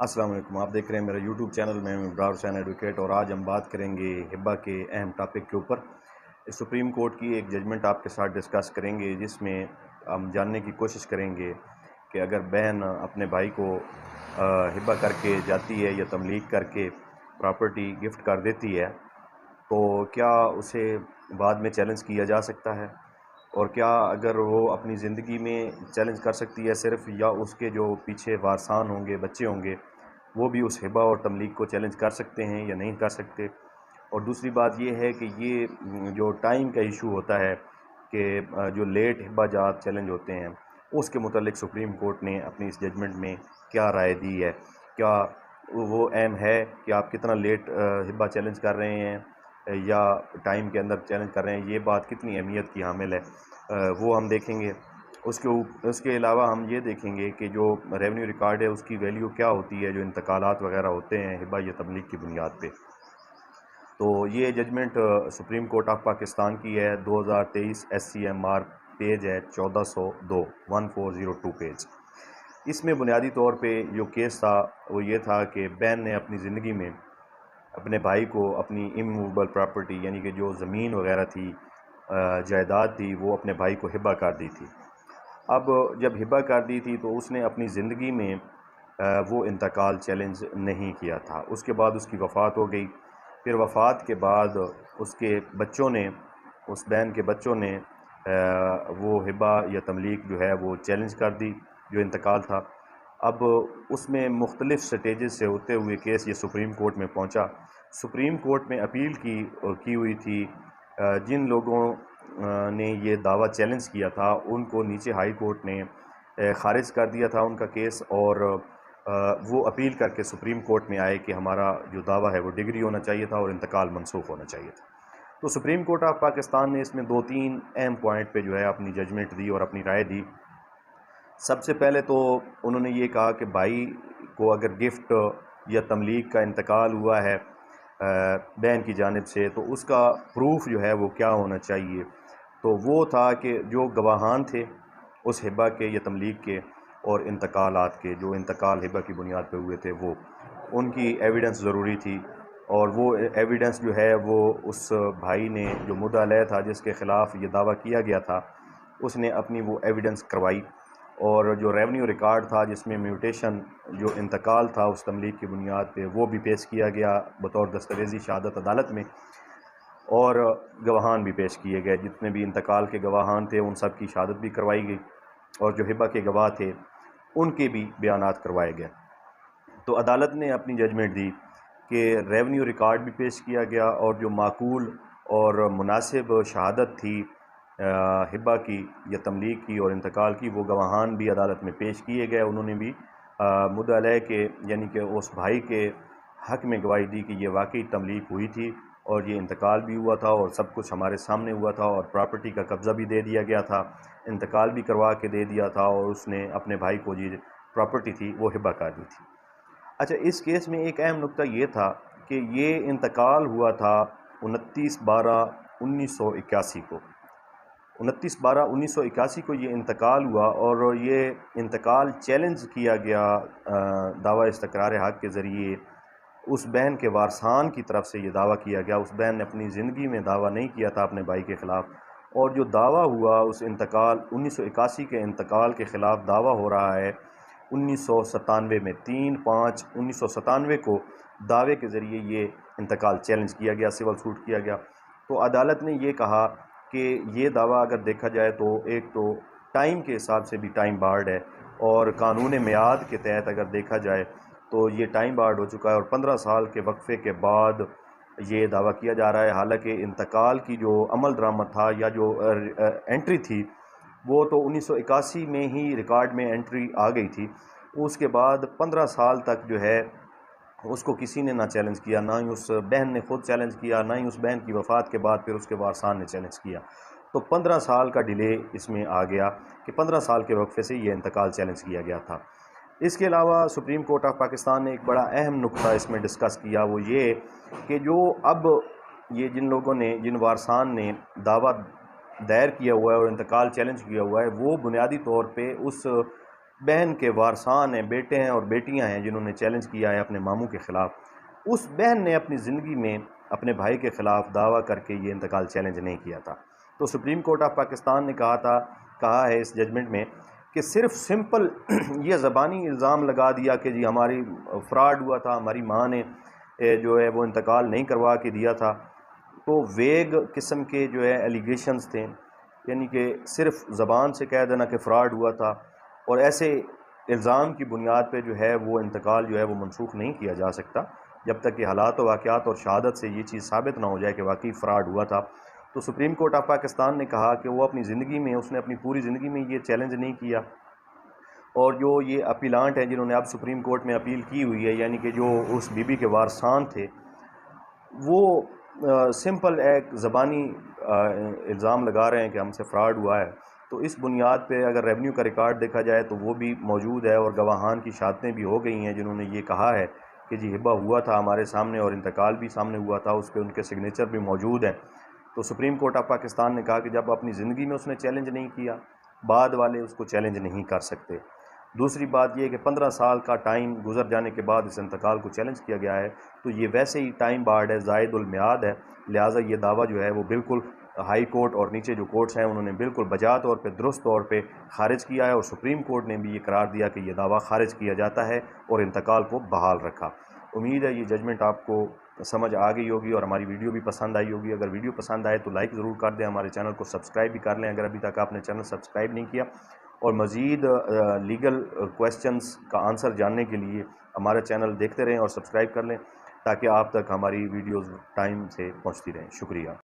السلام علیکم، آپ دیکھ رہے ہیں میرا یوٹیوب چینل میں ابرار حسین ایڈوکیٹ، اور آج ہم بات کریں گے ہبہ کے اہم ٹاپک کے اوپر۔ سپریم کورٹ کی ایک ججمنٹ آپ کے ساتھ ڈسکس کریں گے، جس میں ہم جاننے کی کوشش کریں گے کہ اگر بہن اپنے بھائی کو ہبہ کر کے جاتی ہے یا تملیک کر کے پراپرٹی گفٹ کر دیتی ہے تو کیا اسے بعد میں چیلنج کیا جا سکتا ہے، اور کیا اگر وہ اپنی زندگی میں چیلنج کر سکتی ہے صرف، یا اس کے جو پیچھے وارثان ہوں گے، بچے ہوں گے، وہ بھی اس ہبہ اور تملیک کو چیلنج کر سکتے ہیں یا نہیں کر سکتے۔ اور دوسری بات یہ ہے کہ یہ جو ٹائم کا ایشو ہوتا ہے کہ جو لیٹ ہبہ جات چیلنج ہوتے ہیں، اس کے متعلق سپریم کورٹ نے اپنی اس ججمنٹ میں کیا رائے دی ہے۔ کیا وہ اہم ہے کہ آپ کتنا لیٹ ہبہ چیلنج کر رہے ہیں یا ٹائم کے اندر چیلنج کر رہے ہیں، یہ بات کتنی اہمیت کی حامل ہے، وہ ہم دیکھیں گے۔ اس کے علاوہ ہم یہ دیکھیں گے کہ جو ریونیو ریکارڈ ہے اس کی ویلیو کیا ہوتی ہے جو انتقالات وغیرہ ہوتے ہیں ہبہ یا تملیک کی بنیاد پہ۔ تو یہ judgment Supreme Court of Pakistan کی ہے، 2023 SCMR پیج ہے 1402، 1402 پیج۔ اس میں بنیادی طور پہ جو کیس تھا وہ یہ تھا کہ بہن نے اپنی زندگی میں اپنے بھائی کو اپنی اموویبل پراپرٹی، یعنی کہ جو زمین وغیرہ تھی، جائیداد تھی، وہ اپنے بھائی کو ہبہ کر دی تھی۔ اب جب ہبہ کر دی تھی تو اس نے اپنی زندگی میں وہ انتقال چیلنج نہیں کیا تھا۔ اس کے بعد اس کی وفات ہو گئی، پھر وفات کے بعد اس کے بچوں نے، اس بہن کے بچوں نے وہ ہبہ یا تملیک جو ہے وہ چیلنج کر دی، جو انتقال تھا۔ اب اس میں مختلف سٹیجز سے ہوتے ہوئے کیس یہ سپریم کورٹ میں پہنچا۔ سپریم کورٹ میں اپیل کی ہوئی تھی۔ جن لوگوں نے یہ دعویٰ چیلنج کیا تھا ان کو نیچے ہائی کورٹ نے خارج کر دیا تھا ان کا کیس، اور وہ اپیل کر کے سپریم کورٹ میں آئے کہ ہمارا جو دعویٰ ہے وہ ڈگری ہونا چاہیے تھا اور انتقال منسوخ ہونا چاہیے تھا۔ تو سپریم کورٹ آف پاکستان نے اس میں 2-3 اہم پوائنٹ پہ جو ہے اپنی ججمنٹ دی اور اپنی رائے دی۔ سب سے پہلے تو انہوں نے یہ کہا کہ بھائی کو اگر گفٹ یا تملیک کا انتقال ہوا ہے بہن کی جانب سے، تو اس کا پروف جو ہے وہ کیا ہونا چاہیے۔ تو وہ تھا کہ جو گواہان تھے اس ہبہ کے یا تملیک کے اور انتقالات کے، جو انتقال ہبہ کی بنیاد پہ ہوئے تھے، وہ ان کی ایویڈنس ضروری تھی، اور وہ ایویڈنس جو ہے وہ اس بھائی نے جو مدعا علیہ تھا، جس کے خلاف یہ دعویٰ کیا گیا تھا، اس نے اپنی وہ ایویڈنس کروائی۔ اور جو ریونیو ریکارڈ تھا جس میں میوٹیشن جو انتقال تھا اس تملیک کی بنیاد پہ، وہ بھی پیش کیا گیا بطور دستاویزی شہادت عدالت میں، اور گواہان بھی پیش کیے گئے۔ جتنے بھی انتقال کے گواہان تھے ان سب کی شہادت بھی کروائی گئی، اور جو ہبہ کے گواہ تھے ان کے بھی بیانات کروائے گئے۔ تو عدالت نے اپنی ججمنٹ دی کہ ریونیو ریکارڈ بھی پیش کیا گیا، اور جو معقول اور مناسب شہادت تھی ہبہ کی یا تملیک کی اور انتقال کی، وہ گواہان بھی عدالت میں پیش کیے گئے۔ انہوں نے بھی مدعا علیہ کے، یعنی کہ اس بھائی کے حق میں گواہی دی کہ یہ واقعی تملیک ہوئی تھی اور یہ انتقال بھی ہوا تھا، اور سب کچھ ہمارے سامنے ہوا تھا، اور پراپرٹی کا قبضہ بھی دے دیا گیا تھا، انتقال بھی کروا کے دے دیا تھا، اور اس نے اپنے بھائی کو جو پراپرٹی تھی وہ ہبہ کر دی تھی۔ اچھا، اس کیس میں ایک اہم نقطہ یہ تھا کہ یہ انتقال ہوا تھا 29/12/1981 کو۔ 29/12/1981 کو یہ انتقال ہوا، اور یہ انتقال چیلنج کیا گیا دعویٰ استقرار حق کے ذریعے۔ اس بہن کے وارثان کی طرف سے یہ دعویٰ کیا گیا۔ اس بہن نے اپنی زندگی میں دعویٰ نہیں کیا تھا اپنے بھائی کے خلاف، اور جو دعویٰ ہوا اس انتقال 1981 کے انتقال کے خلاف دعویٰ ہو رہا ہے 1997 میں، 3/5/1997 کو دعوے کے ذریعے یہ انتقال چیلنج کیا گیا، سول سوٹ کیا گیا۔ تو عدالت نے یہ کہا کہ یہ دعویٰ اگر دیکھا جائے تو ایک تو ٹائم کے حساب سے بھی ٹائم بارڈ ہے، اور قانون میعاد کے تحت اگر دیکھا جائے تو یہ ٹائم بارڈ ہو چکا ہے، اور 15 سال کے وقفے کے بعد یہ دعویٰ کیا جا رہا ہے۔ حالانکہ انتقال کی جو عمل درآمد تھا یا جو انٹری تھی وہ تو 1981 میں ہی ریکارڈ میں انٹری آ گئی تھی۔ اس کے بعد 15 سال تک جو ہے اس کو کسی نے نہ چیلنج کیا، نہ ہی اس بہن نے خود چیلنج کیا، نہ ہی اس بہن کی وفات کے بعد پھر اس کے وارثان نے چیلنج کیا۔ تو 15 سال کا ڈیلے اس میں آ گیا کہ 15 سال کے وقفے سے یہ انتقال چیلنج کیا گیا تھا۔ اس کے علاوہ سپریم کورٹ آف پاکستان نے ایک بڑا اہم نقطہ اس میں ڈسکس کیا، وہ یہ کہ جو اب یہ جن لوگوں نے، جن وارثان نے دعویٰ دائر کیا ہوا ہے اور انتقال چیلنج کیا ہوا ہے، وہ بنیادی طور پہ اس بہن کے وارثان ہیں، بیٹے ہیں اور بیٹیاں ہیں جنہوں نے چیلنج کیا ہے اپنے ماموں کے خلاف، اس بہن نے اپنی زندگی میں اپنے بھائی کے خلاف دعویٰ کر کے یہ انتقال چیلنج نہیں کیا تھا۔ تو سپریم کورٹ آف پاکستان نے کہا ہے اس ججمنٹ میں کہ صرف سمپل یہ زبانی الزام لگا دیا کہ جی ہماری فراڈ ہوا تھا، ہماری ماں نے جو ہے وہ انتقال نہیں کروا کے دیا تھا، تو ویگ قسم کے جو ہے ایلیگیشنز تھے، یعنی کہ صرف زبان سے کہہ دینا کہ فراڈ ہوا تھا، اور ایسے الزام کی بنیاد پہ جو ہے وہ انتقال جو ہے وہ منسوخ نہیں کیا جا سکتا جب تک کہ حالات و واقعات اور شہادت سے یہ چیز ثابت نہ ہو جائے کہ واقعی فراڈ ہوا تھا۔ تو سپریم کورٹ آف پاکستان نے کہا کہ وہ اپنی زندگی میں، اس نے اپنی پوری زندگی میں یہ چیلنج نہیں کیا، اور جو یہ اپیلانٹ ہیں جنہوں نے اب سپریم کورٹ میں اپیل کی ہوئی ہے، یعنی کہ جو اس بی بی کے وارثان تھے، وہ سمپل ایک زبانی الزام لگا رہے ہیں کہ ہم سے فراڈ ہوا ہے۔ تو اس بنیاد پہ اگر ریونیو کا ریکارڈ دیکھا جائے تو وہ بھی موجود ہے، اور گواہان کی شہادتیں بھی ہو گئی ہیں جنہوں نے یہ کہا ہے کہ جی ہبہ ہوا تھا ہمارے سامنے اور انتقال بھی سامنے ہوا تھا، اس پہ ان کے سگنیچر بھی موجود ہیں۔ تو سپریم کورٹ آف پاکستان نے کہا کہ جب اپنی زندگی میں اس نے چیلنج نہیں کیا، بعد والے اس کو چیلنج نہیں کر سکتے۔ دوسری بات یہ کہ 15 سال کا ٹائم گزر جانے کے بعد اس انتقال کو چیلنج کیا گیا ہے، تو یہ ویسے ہی ٹائم بارڈ ہے، زائد المیعاد ہے، لہٰذا یہ دعویٰ جو ہے وہ بالکل ہائی کورٹ اور نیچے جو کورٹس ہیں انہوں نے بالکل بجا طور پہ، درست طور پہ خارج کیا ہے، اور سپریم کورٹ نے بھی یہ قرار دیا کہ یہ دعویٰ خارج کیا جاتا ہے اور انتقال کو بحال رکھا۔ امید ہے یہ ججمنٹ آپ کو سمجھ آ گئی ہوگی اور ہماری ویڈیو بھی پسند آئی ہوگی۔ اگر ویڈیو پسند آئے تو لائک ضرور کر دیں، ہمارے چینل کو سبسکرائب بھی کر لیں اگر ابھی تک آپ نے چینل سبسکرائب نہیں کیا، اور مزید لیگل کویسچنز کا آنسر جاننے کے لیے ہمارا چینل دیکھتے رہیں اور سبسکرائب کر لیں تاکہ آپ تک ہماری ویڈیوز ٹائم سے پہنچتی رہیں۔ شکریہ۔